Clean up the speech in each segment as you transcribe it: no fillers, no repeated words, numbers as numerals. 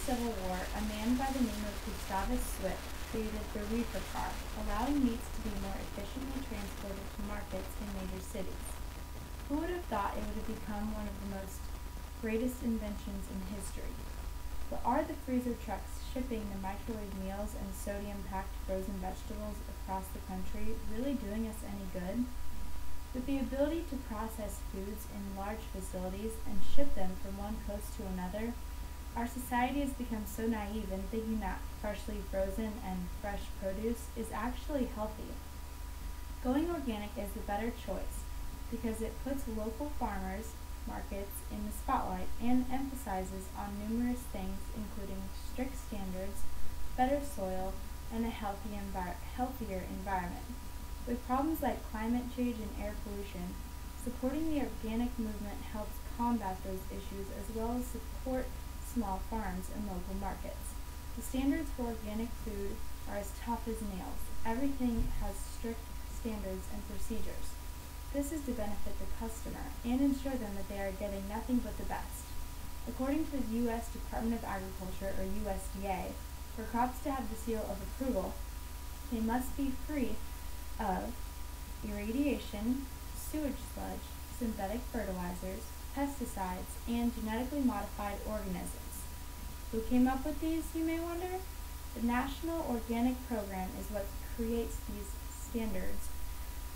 Civil War, a man by the name of Gustavus Swift created the reefer car, allowing meats to be more efficiently transported to markets in major cities. Who would have thought it would have become one of the most greatest inventions in history? But are the freezer trucks shipping the microwave meals and sodium-packed frozen vegetables across the country really doing us any good? With the ability to process foods in large facilities and ship them from one coast to another, our society has become so naive in thinking that freshly frozen and fresh produce is actually healthy. Going organic is the better choice because it puts local farmers markets in the spotlight and emphasizes on numerous things including strict standards, better soil, and a healthier environment. With problems like climate change and air pollution, supporting the organic movement helps combat those issues as well as support small farms and local markets. The standards for organic food are as tough as nails. Everything has strict standards and procedures. This is to benefit the customer and ensure them that they are getting nothing but the best. According to the U.S. Department of Agriculture, or USDA, for crops to have the seal of approval, they must be free of irradiation, sewage sludge, synthetic fertilizers, pesticides, and genetically modified organisms. Who came up with these, you may wonder? The National Organic Program is what creates these standards,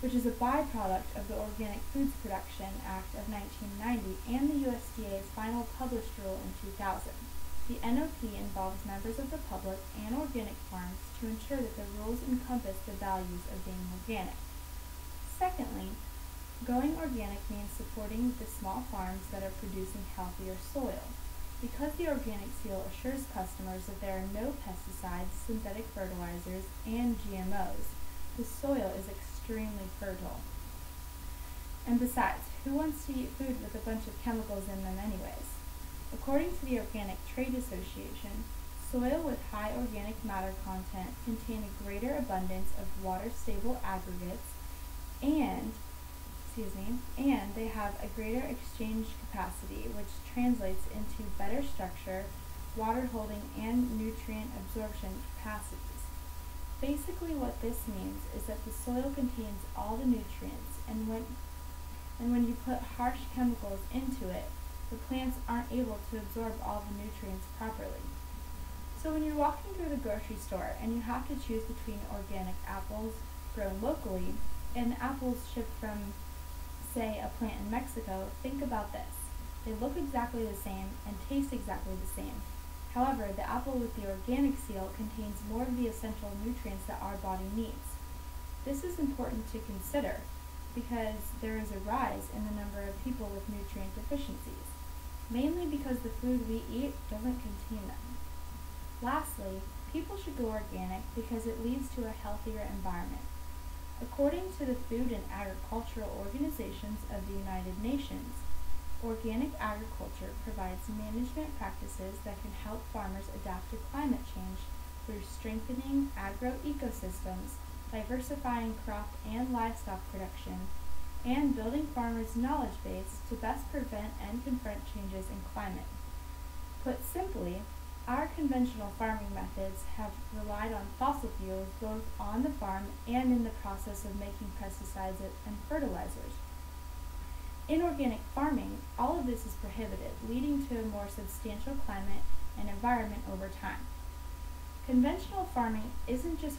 which is a byproduct of the Organic Foods Production Act of 1990 and the USDA's final published rule in 2000. The NOP involves members of the public and organic farms to ensure that the rules encompass the values of being organic. Secondly, going organic means supporting the small farms that are producing healthier soil. Because the organic seal assures customers that there are no pesticides, synthetic fertilizers, and GMOs, the soil is extremely fertile. And besides, who wants to eat food with a bunch of chemicals in them anyways? According to the Organic Trade Association, soil with high organic matter content contain a greater abundance of water-stable aggregates and they have a greater exchange capacity, which translates into better structure, water holding, and nutrient absorption capacities. Basically what this means is that the soil contains all the nutrients, and when you put harsh chemicals into it, the plants aren't able to absorb all the nutrients properly. So when you're walking through the grocery store and you have to choose between organic apples grown locally and apples shipped from, say, a plant in Mexico, think about this. They look exactly the same and taste exactly the same. However, the apple with the organic seal contains more of the essential nutrients that our body needs. This is important to consider because there is a rise in the number of people with nutrient deficiencies, mainly because the food we eat doesn't contain them. Lastly, people should go organic because it leads to a healthier environment. According to the Food and Agricultural Organizations of the United Nations, organic agriculture provides management practices that can help farmers adapt to climate change through strengthening agroecosystems, diversifying crop and livestock production, and building farmers' knowledge base to best prevent and confront changes in climate. Put simply, our conventional farming methods have relied on fossil fuels both on the farm and in the process of making pesticides and fertilizers. In organic farming, all of this is prohibited, leading to a more substantial climate and environment over time. Conventional farming isn't just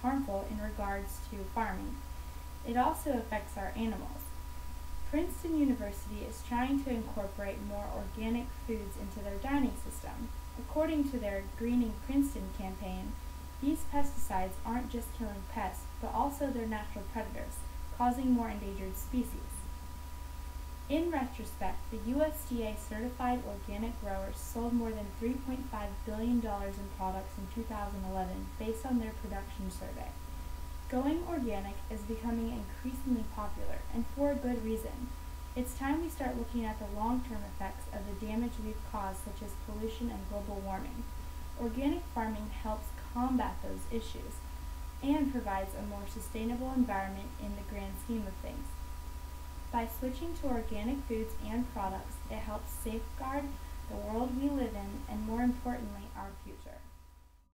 harmful in regards to farming, it also affects our animals. Princeton University is trying to incorporate more organic foods into their dining system. According to their Greening Princeton campaign, these pesticides aren't just killing pests, but also their natural predators, causing more endangered species. In retrospect, the USDA certified organic growers sold more than $3.5 billion in products in 2011 based on their production survey. Going organic is becoming increasingly popular, and for a good reason. It's time we start looking at the long-term effects of the damage we've caused, such as pollution and global warming. Organic farming helps combat those issues and provides a more sustainable environment in the grand scheme of things. By switching to organic foods and products, it helps safeguard the world we live point our future.